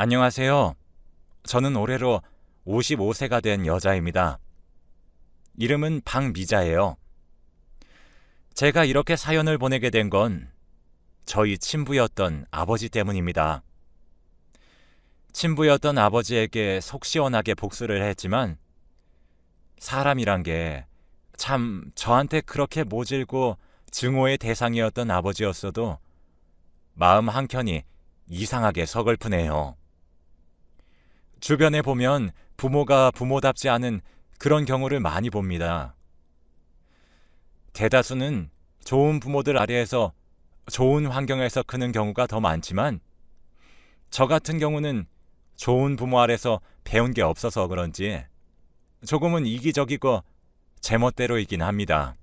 안녕하세요. 저는 올해로 55세가 된 여자입니다. 이름은 박미자예요. 제가 이렇게 사연을 보내게 된 건 저희 친부였던 아버지 때문입니다. 친부였던 아버지에게 속 시원하게 복수를 했지만 사람이란 게 참 저한테 그렇게 모질고 증오의 대상이었던 아버지였어도 마음 한켠이 이상하게 서글프네요. 주변에 보면 부모가 부모답지 않은 그런 경우를 많이 봅니다. 대다수는 좋은 부모들 아래에서 좋은 환경에서 크는 경우가 더 많지만 저 같은 경우는 좋은 부모 아래서 배운 게 없어서 그런지 조금은 이기적이고 제멋대로이긴 합니다.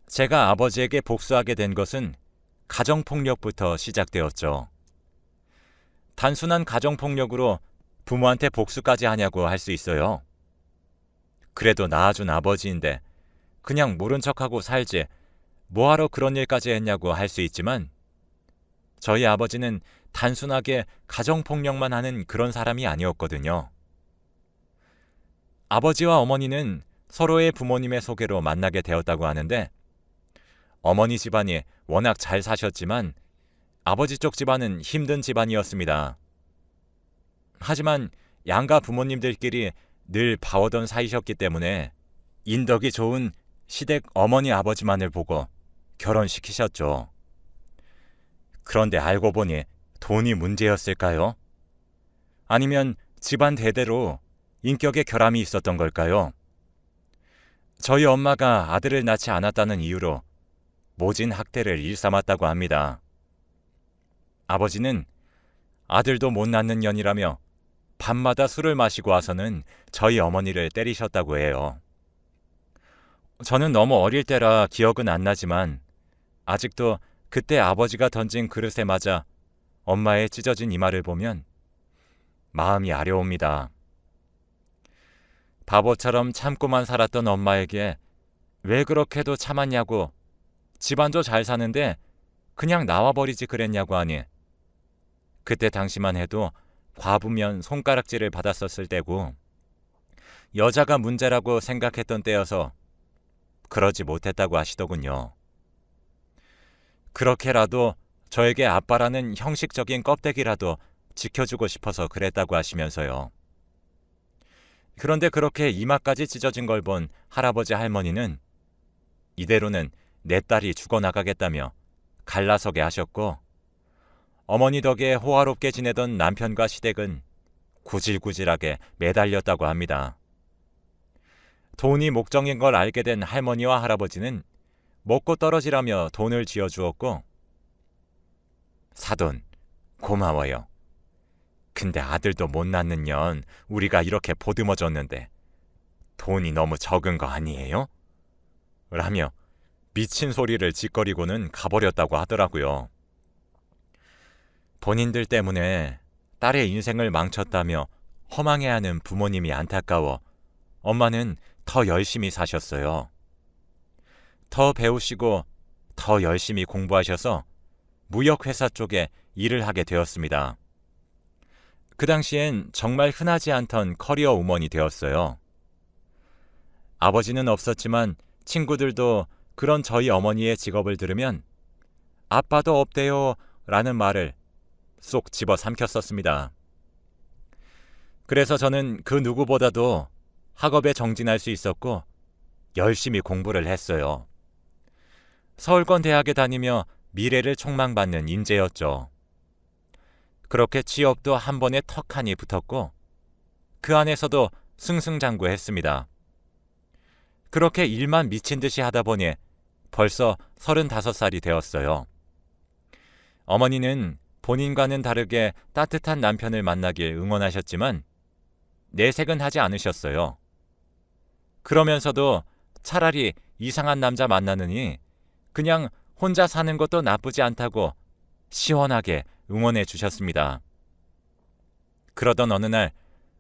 제가 아버지에게 복수하게 된 것은 가정폭력부터 시작되었죠. 단순한 가정폭력으로 부모한테 복수까지 하냐고 할 수 있어요. 그래도 낳아준 아버지인데 그냥 모른 척하고 살지 뭐하러 그런 일까지 했냐고 할 수 있지만 저희 아버지는 단순하게 가정폭력만 하는 그런 사람이 아니었거든요. 아버지와 어머니는 서로의 부모님의 소개로 만나게 되었다고 하는데 어머니 집안이 워낙 잘 사셨지만 아버지 쪽 집안은 힘든 집안이었습니다. 하지만 양가 부모님들끼리 늘 봐오던 사이셨기 때문에 인덕이 좋은 시댁 어머니 아버지만을 보고 결혼시키셨죠. 그런데 알고 보니 돈이 문제였을까요? 아니면 집안 대대로 인격의 결함이 있었던 걸까요? 저희 엄마가 아들을 낳지 않았다는 이유로 모진 학대를 일삼았다고 합니다. 아버지는 아들도 못 낳는 년이라며 밤마다 술을 마시고 와서는 저희 어머니를 때리셨다고 해요. 저는 너무 어릴 때라 기억은 안 나지만 아직도 그때 아버지가 던진 그릇에 맞아 엄마의 찢어진 이마를 보면 마음이 아려옵니다. 바보처럼 참고만 살았던 엄마에게 왜 그렇게도 참았냐고 집안도 잘 사는데 그냥 나와버리지 그랬냐고 하니 그때 당시만 해도 과부면 손가락질을 받았었을 때고 여자가 문제라고 생각했던 때여서 그러지 못했다고 하시더군요. 그렇게라도 저에게 아빠라는 형식적인 껍데기라도 지켜주고 싶어서 그랬다고 하시면서요. 그런데 그렇게 이마까지 찢어진 걸 본 할아버지 할머니는 이대로는 내 딸이 죽어나가겠다며 갈라서게 하셨고 어머니 덕에 호화롭게 지내던 남편과 시댁은 구질구질하게 매달렸다고 합니다. 돈이 목적인 걸 알게 된 할머니와 할아버지는 먹고 떨어지라며 돈을 쥐어주었고 사돈 고마워요. 근데 아들도 못 낳는 년 우리가 이렇게 보듬어줬는데 돈이 너무 적은 거 아니에요? 라며 미친 소리를 짓거리고는 가버렸다고 하더라고요. 본인들 때문에 딸의 인생을 망쳤다며 허망해하는 부모님이 안타까워 엄마는 더 열심히 사셨어요. 더 배우시고 더 열심히 공부하셔서 무역회사 쪽에 일을 하게 되었습니다. 그 당시엔 정말 흔하지 않던 커리어 우먼이 되었어요. 아버지는 없었지만 친구들도 그런 저희 어머니의 직업을 들으면 아빠도 없대요 라는 말을 쏙 집어 삼켰었습니다. 그래서 저는 그 누구보다도 학업에 정진할 수 있었고 열심히 공부를 했어요. 서울권 대학에 다니며 미래를 촉망받는 인재였죠. 그렇게 취업도 한 번에 턱하니 붙었고 그 안에서도 승승장구했습니다. 그렇게 일만 미친 듯이 하다 보니 벌써 35살이 되었어요. 어머니는 본인과는 다르게 따뜻한 남편을 만나길 응원하셨지만 내색은 하지 않으셨어요. 그러면서도 차라리 이상한 남자 만나느니 그냥 혼자 사는 것도 나쁘지 않다고 시원하게 응원해 주셨습니다. 그러던 어느 날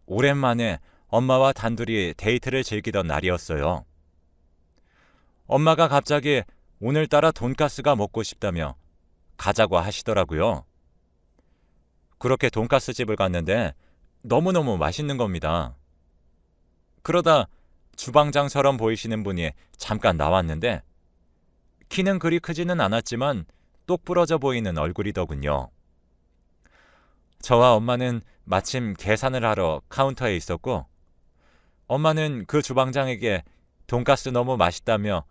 오랜만에 엄마와 단둘이 데이트를 즐기던 날이었어요. 엄마가 갑자기 오늘따라 돈가스가 먹고 싶다며 가자고 하시더라고요. 그렇게 돈가스 집을 갔는데 너무너무 맛있는 겁니다. 그러다 주방장처럼 보이시는 분이 잠깐 나왔는데 키는 그리 크지는 않았지만 똑부러져 보이는 얼굴이더군요. 저와 엄마는 마침 계산을 하러 카운터에 있었고 엄마는 그 주방장에게 돈가스 너무 맛있다며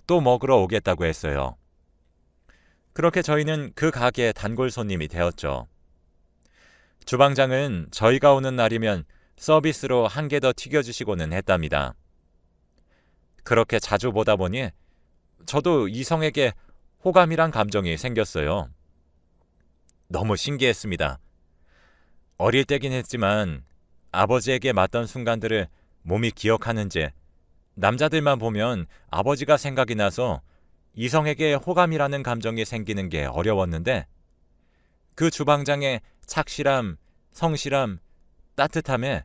또 먹으러 오겠다고 했어요. 그렇게 저희는 그 가게의 단골 손님이 되었죠. 주방장은 저희가 오는 날이면 서비스로 한 개 더 튀겨주시고는 했답니다. 그렇게 자주 보다 보니 저도 이성에게 호감이란 감정이 생겼어요. 너무 신기했습니다. 어릴 때긴 했지만 아버지에게 맞던 순간들을 몸이 기억하는지 남자들만 보면 아버지가 생각이 나서 이성에게 호감이라는 감정이 생기는 게 어려웠는데 그 주방장의 착실함, 성실함, 따뜻함에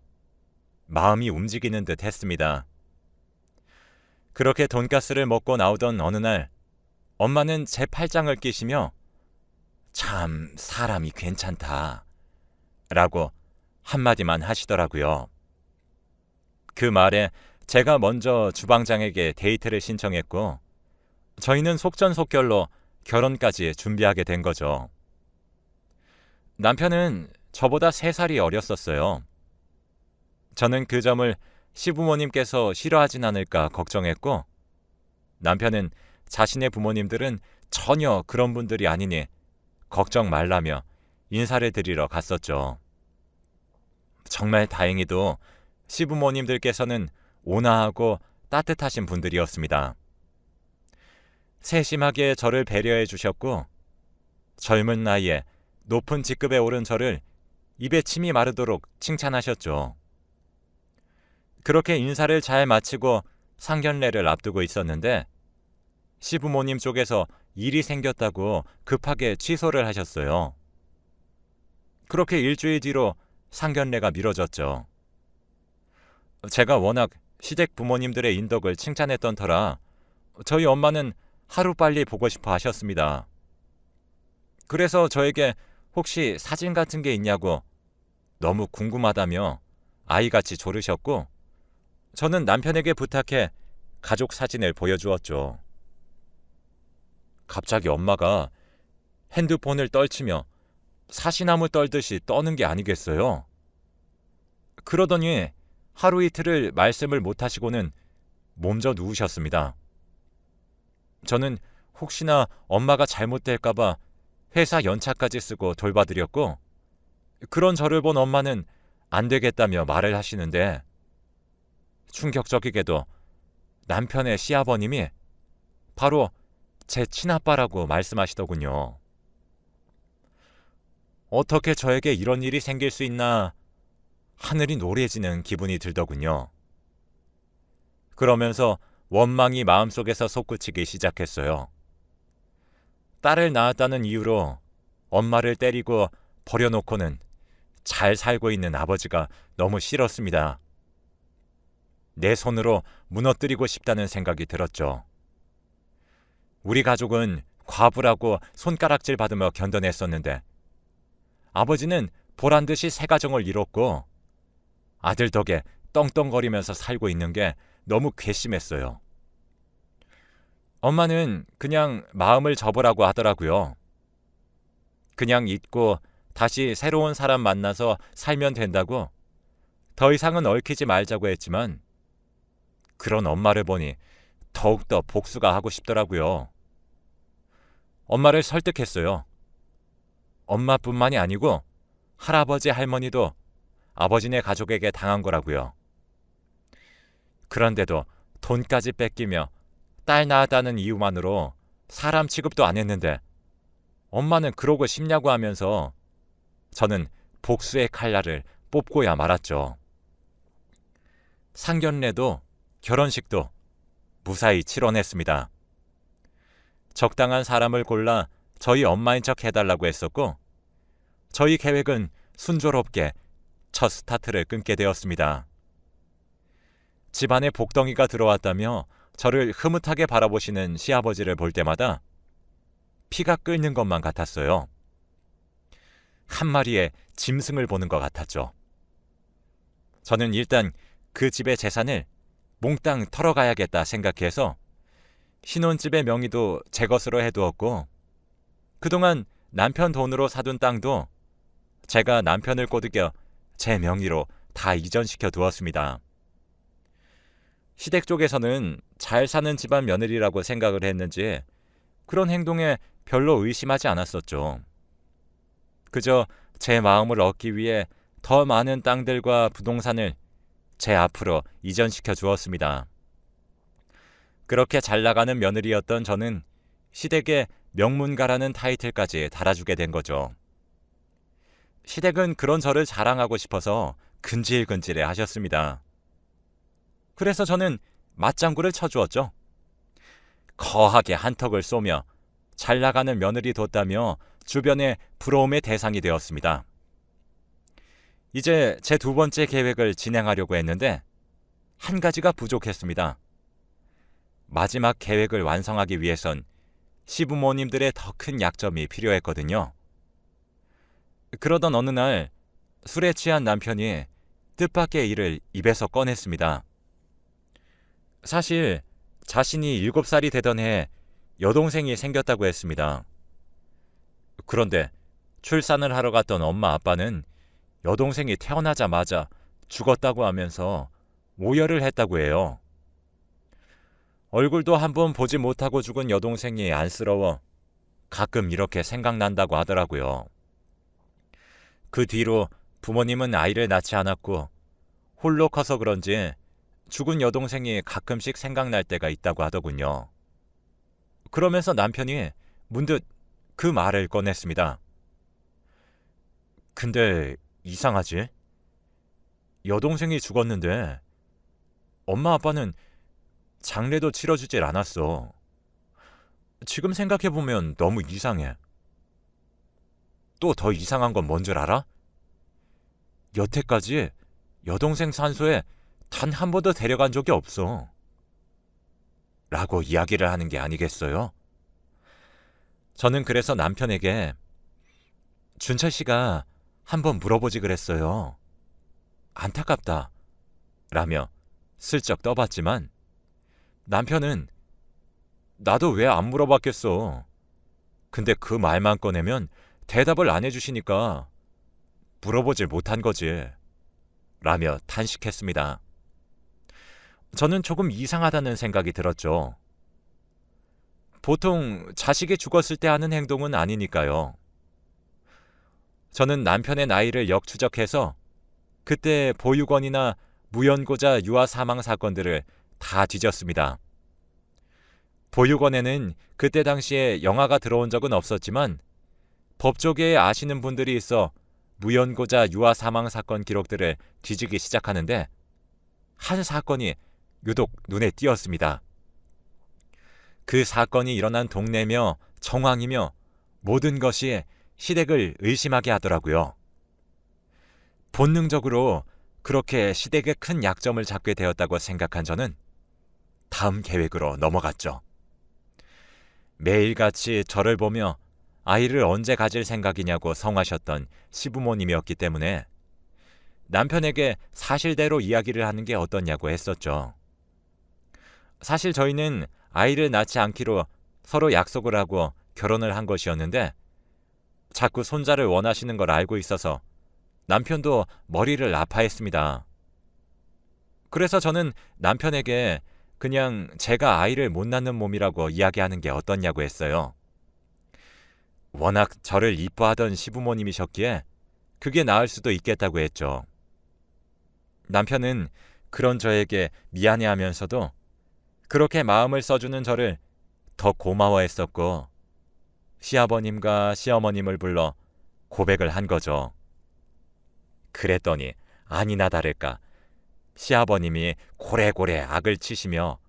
마음이 움직이는 듯 했습니다. 그렇게 돈가스를 먹고 나오던 어느 날 엄마는 제 팔짱을 끼시며 참 사람이 괜찮다 라고 한마디만 하시더라고요. 그 말에 제가 먼저 주방장에게 데이트를 신청했고 저희는 속전속결로 결혼까지 준비하게 된 거죠. 남편은 저보다 3살이 어렸었어요. 저는 그 점을 시부모님께서 싫어하진 않을까 걱정했고 남편은 자신의 부모님들은 전혀 그런 분들이 아니니 걱정 말라며 인사를 드리러 갔었죠. 정말 다행히도 시부모님들께서는 온화하고 따뜻하신 분들이었습니다. 세심하게 저를 배려해 주셨고 젊은 나이에 높은 직급에 오른 저를 입에 침이 마르도록 칭찬하셨죠. 그렇게 인사를 잘 마치고 상견례를 앞두고 있었는데 시부모님 쪽에서 일이 생겼다고 급하게 취소를 하셨어요. 그렇게 일주일 뒤로 상견례가 미뤄졌죠. 제가 워낙 시댁 부모님들의 인덕을 칭찬했던 터라 저희 엄마는 하루빨리 보고 싶어 하셨습니다. 그래서 저에게 혹시 사진 같은 게 있냐고 너무 궁금하다며 아이같이 조르셨고 저는 남편에게 부탁해 가족 사진을 보여주었죠. 갑자기 엄마가 핸드폰을 떨치며 사시나무 떨듯이 떠는 게 아니겠어요? 그러더니 하루 이틀을 말씀을 못하시고는 몸져 누우셨습니다. 저는 혹시나 엄마가 잘못될까봐 회사 연차까지 쓰고 돌봐드렸고 그런 저를 본 엄마는 안 되겠다며 말을 하시는데 충격적이게도 남편의 시아버님이 바로 제 친아빠라고 말씀하시더군요. 어떻게 저에게 이런 일이 생길 수 있나 하늘이 노래지는 기분이 들더군요. 그러면서 원망이 마음속에서 솟구치기 시작했어요. 딸을 낳았다는 이유로 엄마를 때리고 버려놓고는 잘 살고 있는 아버지가 너무 싫었습니다. 내 손으로 무너뜨리고 싶다는 생각이 들었죠. 우리 가족은 과부라고 손가락질 받으며 견뎌냈었는데 아버지는 보란듯이 새 가정을 이뤘고 아들 덕에 떵떵거리면서 살고 있는 게 너무 괘씸했어요. 엄마는 그냥 마음을 접으라고 하더라고요. 그냥 잊고 다시 새로운 사람 만나서 살면 된다고 더 이상은 얽히지 말자고 했지만 그런 엄마를 보니 더욱더 복수가 하고 싶더라고요. 엄마를 설득했어요. 엄마뿐만이 아니고 할아버지 할머니도 아버지네 가족에게 당한 거라고요. 그런데도 돈까지 뺏기며 딸 낳았다는 이유만으로 사람 취급도 안 했는데 엄마는 그러고 싶냐고 하면서 저는 복수의 칼날을 뽑고야 말았죠. 상견례도 결혼식도 무사히 치러냈습니다. 적당한 사람을 골라 저희 엄마인 척 해달라고 했었고 저희 계획은 순조롭게 첫 스타트를 끊게 되었습니다. 집안에 복덩이가 들어왔다며 저를 흐뭇하게 바라보시는 시아버지를 볼 때마다 피가 끓는 것만 같았어요. 한 마리의 짐승을 보는 것 같았죠. 저는 일단 그 집의 재산을 몽땅 털어가야겠다 생각해서 신혼집의 명의도 제 것으로 해두었고, 그동안 남편 돈으로 사둔 땅도 제가 남편을 꼬드겨 제 명의로 다 이전시켜 두었습니다. 시댁 쪽에서는 잘 사는 집안 며느리라고 생각을 했는지 그런 행동에 별로 의심하지 않았었죠. 그저 제 마음을 얻기 위해 더 많은 땅들과 부동산을 제 앞으로 이전시켜 주었습니다. 그렇게 잘 나가는 며느리였던 저는 시댁에 명문가라는 타이틀까지 달아주게 된 거죠. 시댁은 그런 저를 자랑하고 싶어서 근질근질해 하셨습니다. 그래서 저는 맞장구를 쳐주었죠. 거하게 한턱을 쏘며 잘 나가는 며느리 뒀다며 주변의 부러움의 대상이 되었습니다. 이제 제 두 번째 계획을 진행하려고 했는데 한 가지가 부족했습니다. 마지막 계획을 완성하기 위해선 시부모님들의 더 큰 약점이 필요했거든요. 그러던 어느 날 술에 취한 남편이 뜻밖의 일을 입에서 꺼냈습니다. 사실 자신이 7살이 되던 해에 여동생이 생겼다고 했습니다. 그런데 출산을 하러 갔던 엄마 아빠는 여동생이 태어나자마자 죽었다고 하면서 오열을 했다고 해요. 얼굴도 한번 보지 못하고 죽은 여동생이 안쓰러워 가끔 이렇게 생각난다고 하더라고요. 그 뒤로 부모님은 아이를 낳지 않았고 홀로 커서 그런지 죽은 여동생이 가끔씩 생각날 때가 있다고 하더군요. 그러면서 남편이 문득 그 말을 꺼냈습니다. 근데 이상하지? 여동생이 죽었는데 엄마 아빠는 장례도 치러주질 않았어. 지금 생각해보면 너무 이상해. 또 더 이상한 건 뭔 줄 알아? 여태까지 여동생 산소에 단 한 번도 데려간 적이 없어. 라고 이야기를 하는 게 아니겠어요? 저는 그래서 남편에게 준철 씨가 한번 물어보지 그랬어요. 안타깝다. 라며 슬쩍 떠봤지만 남편은 나도 왜 안 물어봤겠어. 근데 그 말만 꺼내면 대답을 안 해주시니까 물어보질 못한 거지. 라며 탄식했습니다. 저는 조금 이상하다는 생각이 들었죠. 보통 자식이 죽었을 때 하는 행동은 아니니까요. 저는 남편의 나이를 역추적해서 그때 보육원이나 무연고자 유아 사망 사건들을 다 뒤졌습니다. 보육원에는 그때 당시에 영아가 들어온 적은 없었지만 법조계에 아시는 분들이 있어 무연고자 유아 사망 사건 기록들을 뒤지기 시작하는데 한 사건이 유독 눈에 띄었습니다. 그 사건이 일어난 동네며 정황이며 모든 것이 시댁을 의심하게 하더라고요. 본능적으로 그렇게 시댁의 큰 약점을 잡게 되었다고 생각한 저는 다음 계획으로 넘어갔죠. 매일같이 저를 보며 아이를 언제 가질 생각이냐고 성하셨던 시부모님이었기 때문에 남편에게 사실대로 이야기를 하는 게 어떻냐고 했었죠. 사실 저희는 아이를 낳지 않기로 서로 약속을 하고 결혼을 한 것이었는데 자꾸 손자를 원하시는 걸 알고 있어서 남편도 머리를 아파했습니다. 그래서 저는 남편에게 그냥 제가 아이를 못 낳는 몸이라고 이야기하는 게 어떻냐고 했어요. 워낙 저를 이뻐하던 시부모님이셨기에 그게 나을 수도 있겠다고 했죠. 남편은 그런 저에게 미안해하면서도 그렇게 마음을 써주는 저를 더 고마워했었고 시아버님과 시어머님을 불러 고백을 한 거죠. 그랬더니 아니나 다를까 시아버님이 고래고래 악을 치시며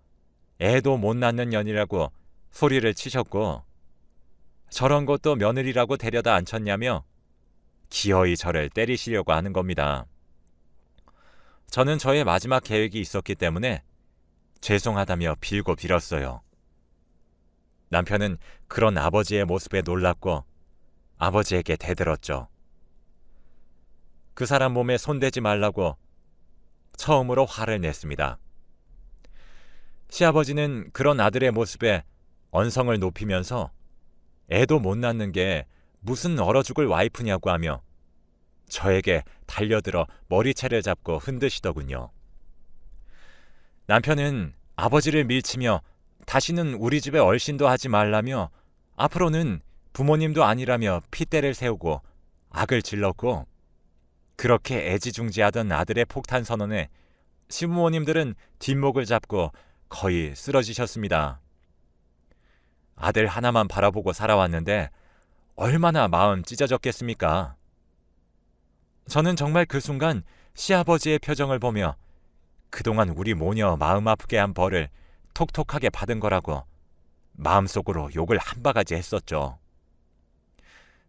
애도 못 낳는 년이라고 소리를 치셨고 저런 것도 며느리라고 데려다 앉혔냐며 기어이 저를 때리시려고 하는 겁니다. 저는 저의 마지막 계획이 있었기 때문에 죄송하다며 빌고 빌었어요. 남편은 그런 아버지의 모습에 놀랐고 아버지에게 대들었죠. 그 사람 몸에 손대지 말라고 처음으로 화를 냈습니다. 시아버지는 그런 아들의 모습에 언성을 높이면서 애도 못 낳는 게 무슨 얼어 죽을 와이프냐고 하며 저에게 달려들어 머리채를 잡고 흔드시더군요. 남편은 아버지를 밀치며 다시는 우리 집에 얼씬도 하지 말라며 앞으로는 부모님도 아니라며 핏대를 세우고 악을 질렀고, 그렇게 애지중지하던 아들의 폭탄 선언에 시부모님들은 뒷목을 잡고 거의 쓰러지셨습니다. 아들 하나만 바라보고 살아왔는데 얼마나 마음 찢어졌겠습니까? 저는 정말 그 순간 시아버지의 표정을 보며 그동안 우리 모녀 마음 아프게 한 벌을 톡톡하게 받은 거라고 마음속으로 욕을 한 바가지 했었죠.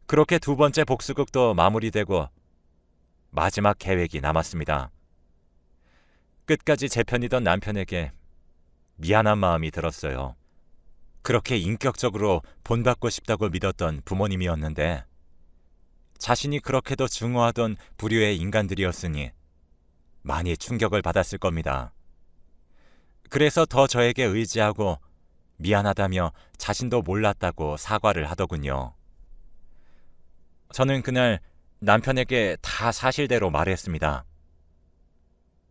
그렇게 두 번째 복수극도 마무리되고 마지막 계획이 남았습니다. 끝까지 제 편이던 남편에게 미안한 마음이 들었어요. 그렇게 인격적으로 본받고 싶다고 믿었던 부모님이었는데 자신이 그렇게도 증오하던 부류의 인간들이었으니 많이 충격을 받았을 겁니다. 그래서 더 저에게 의지하고 미안하다며 자신도 몰랐다고 사과를 하더군요. 저는 그날 남편에게 다 사실대로 말했습니다.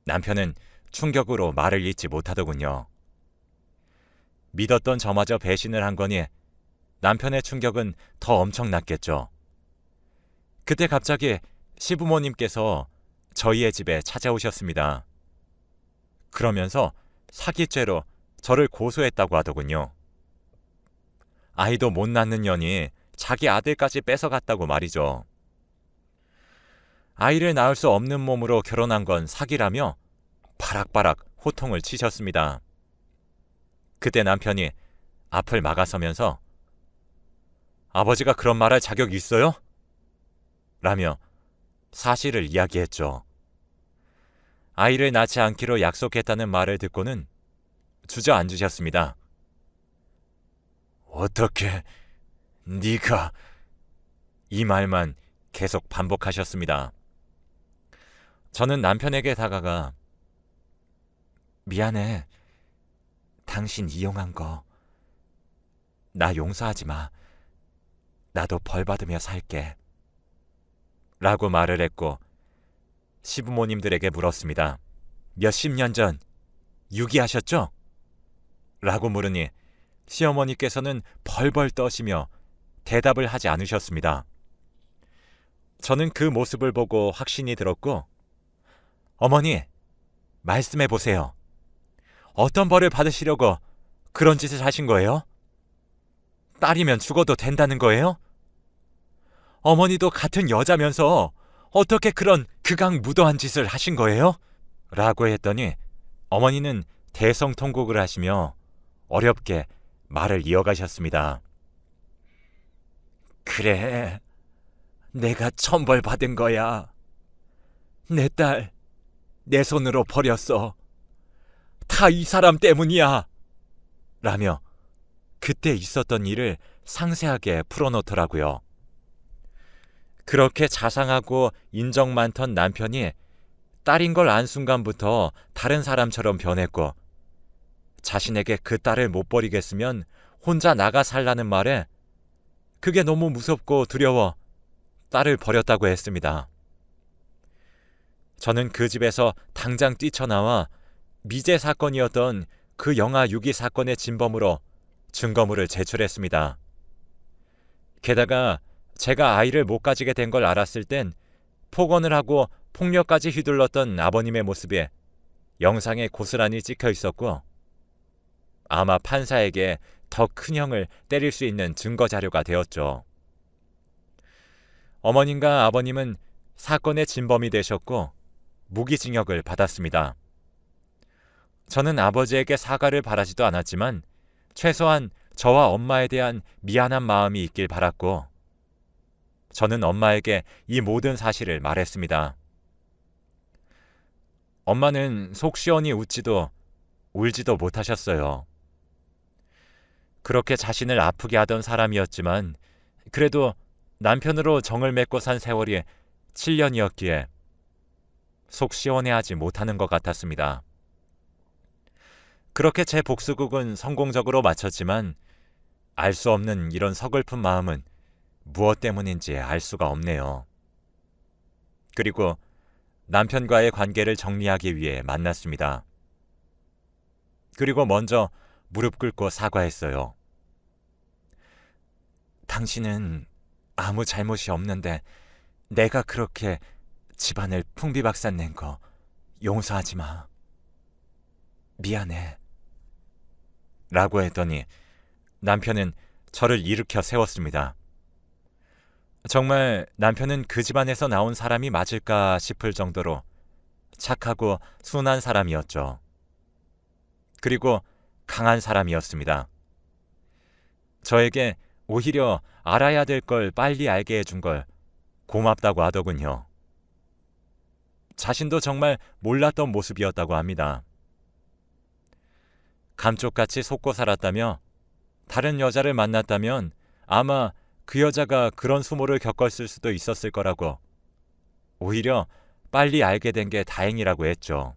남편은 충격으로 말을 잇지 못하더군요. 믿었던 저마저 배신을 한 거니 남편의 충격은 더 엄청났겠죠. 그때 갑자기 시부모님께서 저희의 집에 찾아오셨습니다. 그러면서 사기죄로 저를 고소했다고 하더군요. 아이도 못 낳는 년이 자기 아들까지 뺏어갔다고 말이죠. 아이를 낳을 수 없는 몸으로 결혼한 건 사기라며 바락바락 호통을 치셨습니다. 그때 남편이 앞을 막아서면서 아버지가 그런 말할 자격 있어요? 라며 사실을 이야기했죠. 아이를 낳지 않기로 약속했다는 말을 듣고는 주저앉으셨습니다. 어떻게 네가 이 말만 계속 반복하셨습니다. 저는 남편에게 다가가 미안해. 당신 이용한 거 나 용서하지 마. 나도 벌 받으며 살게. 라고 말을 했고 시부모님들에게 물었습니다. 몇십 년 전 유기하셨죠? 라고 물으니 시어머니께서는 벌벌 떠시며 대답을 하지 않으셨습니다. 저는 그 모습을 보고 확신이 들었고 어머니, 말씀해 보세요. 어떤 벌을 받으시려고 그런 짓을 하신 거예요? 딸이면 죽어도 된다는 거예요? 어머니도 같은 여자면서 어떻게 그런 극악무도한 짓을 하신 거예요? 라고 했더니 어머니는 대성통곡을 하시며 어렵게 말을 이어가셨습니다. 그래, 내가 천벌 받은 거야. 내 딸, 내 손으로 버렸어. 다 이 사람 때문이야. 라며 그때 있었던 일을 상세하게 풀어놓더라고요. 그렇게 자상하고 인정 많던 남편이 딸인 걸 안 순간부터 다른 사람처럼 변했고 자신에게 그 딸을 못 버리겠으면 혼자 나가 살라는 말에 그게 너무 무섭고 두려워 딸을 버렸다고 했습니다. 저는 그 집에서 당장 뛰쳐나와 미제 사건이었던 그 영아 유기 사건의 진범으로 증거물을 제출했습니다. 게다가 제가 아이를 못 가지게 된 걸 알았을 땐 폭언을 하고 폭력까지 휘둘렀던 아버님의 모습에 영상에 고스란히 찍혀 있었고 아마 판사에게 더 큰 형을 때릴 수 있는 증거 자료가 되었죠. 어머님과 아버님은 사건의 진범이 되셨고 무기징역을 받았습니다. 저는 아버지에게 사과를 바라지도 않았지만 최소한 저와 엄마에 대한 미안한 마음이 있길 바랐고 저는 엄마에게 이 모든 사실을 말했습니다. 엄마는 속 시원히 웃지도 울지도 못하셨어요. 그렇게 자신을 아프게 하던 사람이었지만 그래도 남편으로 정을 맺고 산 세월이 7년이었기에 속 시원해하지 못하는 것 같았습니다. 그렇게 제 복수극은 성공적으로 마쳤지만 알 수 없는 이런 서글픈 마음은 무엇 때문인지 알 수가 없네요. 그리고 남편과의 관계를 정리하기 위해 만났습니다. 그리고 먼저 무릎 꿇고 사과했어요. 당신은 아무 잘못이 없는데 내가 그렇게 집안을 풍비박산 낸 거 용서하지 마. 미안해. 라고 했더니 남편은 저를 일으켜 세웠습니다. 정말 남편은 그 집안에서 나온 사람이 맞을까 싶을 정도로 착하고 순한 사람이었죠. 그리고 강한 사람이었습니다. 저에게 오히려 알아야 될 걸 빨리 알게 해준 걸 고맙다고 하더군요. 자신도 정말 몰랐던 모습이었다고 합니다. 감쪽같이 속고 살았다며 다른 여자를 만났다면 아마 그 여자가 그런 수모를 겪었을 수도 있었을 거라고 오히려 빨리 알게 된 게 다행이라고 했죠.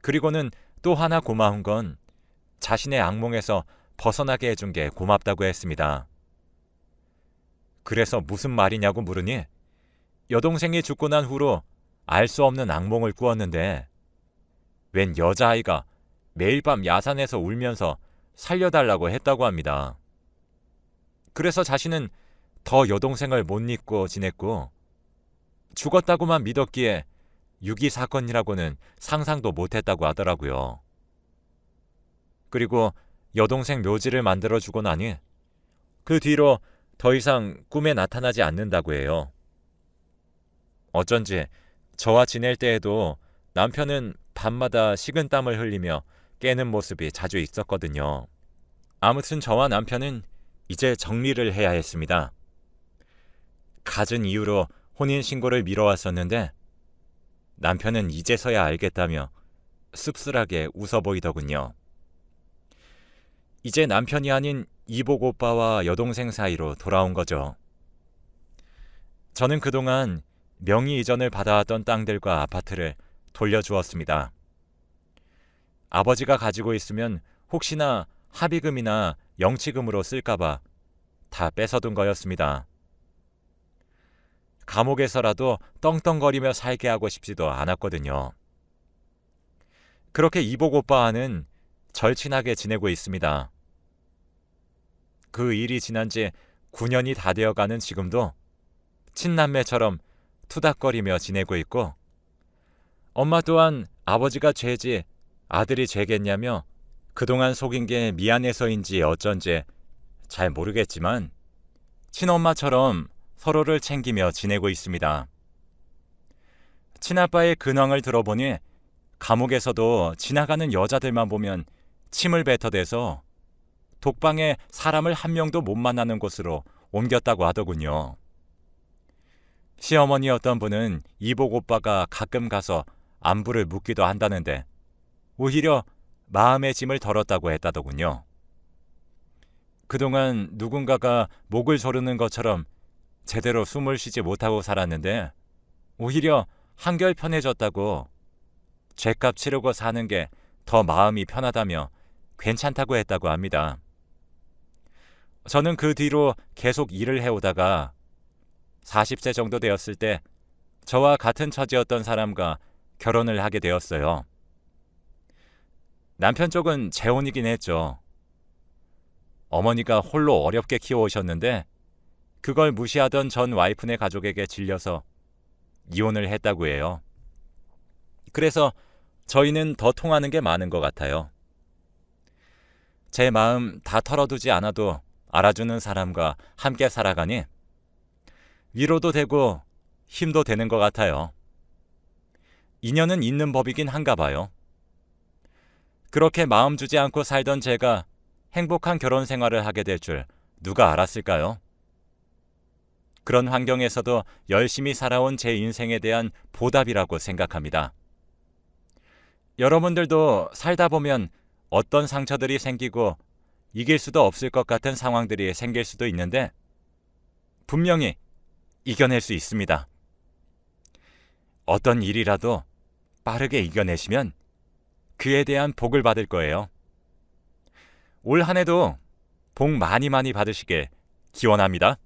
그리고는 또 하나 고마운 건 자신의 악몽에서 벗어나게 해준 게 고맙다고 했습니다. 그래서 무슨 말이냐고 물으니 여동생이 죽고 난 후로 알 수 없는 악몽을 꾸었는데 웬 여자아이가 매일 밤 야산에서 울면서 살려달라고 했다고 합니다. 그래서 자신은 더 여동생을 못 잊고 지냈고 죽었다고만 믿었기에 유기 사건이라고는 상상도 못했다고 하더라고요. 그리고 여동생 묘지를 만들어주고 나니 그 뒤로 더 이상 꿈에 나타나지 않는다고 해요. 어쩐지 저와 지낼 때에도 남편은 밤마다 식은땀을 흘리며 깨는 모습이 자주 있었거든요. 아무튼 저와 남편은 이제 정리를 해야 했습니다. 갖은 이유로 혼인신고를 미뤄왔었는데 남편은 이제서야 알겠다며 씁쓸하게 웃어 보이더군요. 이제 남편이 아닌 이복 오빠와 여동생 사이로 돌아온 거죠. 저는 그동안 명의 이전을 받아왔던 땅들과 아파트를 돌려주었습니다. 아버지가 가지고 있으면 혹시나 합의금이나 영치금으로 쓸까봐 다 뺏어둔 거였습니다. 감옥에서라도 떵떵거리며 살게 하고 싶지도 않았거든요. 그렇게 이복 오빠와는 절친하게 지내고 있습니다. 그 일이 지난 지 9년이 다 되어가는 지금도 친남매처럼 투닥거리며 지내고 있고 엄마 또한 아버지가 죄지 아들이 죄겠냐며 그동안 속인 게 미안해서인지 어쩐지 잘 모르겠지만 친엄마처럼 서로를 챙기며 지내고 있습니다. 친아빠의 근황을 들어보니 감옥에서도 지나가는 여자들만 보면 침을 뱉어대서 독방에 사람을 한 명도 못 만나는 곳으로 옮겼다고 하더군요. 시어머니였던 분은 이복 오빠가 가끔 가서 안부를 묻기도 한다는데 오히려 마음의 짐을 덜었다고 했다더군요. 그동안 누군가가 목을 조르는 것처럼 제대로 숨을 쉬지 못하고 살았는데 오히려 한결 편해졌다고 죗값 치르고 사는 게 더 마음이 편하다며 괜찮다고 했다고 합니다. 저는 그 뒤로 계속 일을 해오다가 40세 정도 되었을 때 저와 같은 처지였던 사람과 결혼을 하게 되었어요. 남편 쪽은 재혼이긴 했죠. 어머니가 홀로 어렵게 키워오셨는데 그걸 무시하던 전 와이프네 가족에게 질려서 이혼을 했다고 해요. 그래서 저희는 더 통하는 게 많은 것 같아요. 제 마음 다 털어두지 않아도 알아주는 사람과 함께 살아가니 위로도 되고 힘도 되는 것 같아요. 인연은 있는 법이긴 한가 봐요. 그렇게 마음 주지 않고 살던 제가 행복한 결혼 생활을 하게 될 줄 누가 알았을까요? 그런 환경에서도 열심히 살아온 제 인생에 대한 보답이라고 생각합니다. 여러분들도 살다 보면 어떤 상처들이 생기고 이길 수도 없을 것 같은 상황들이 생길 수도 있는데 분명히 이겨낼 수 있습니다. 어떤 일이라도 빠르게 이겨내시면 그에 대한 복을 받을 거예요. 올 한 해도 복 많이 받으시길 기원합니다.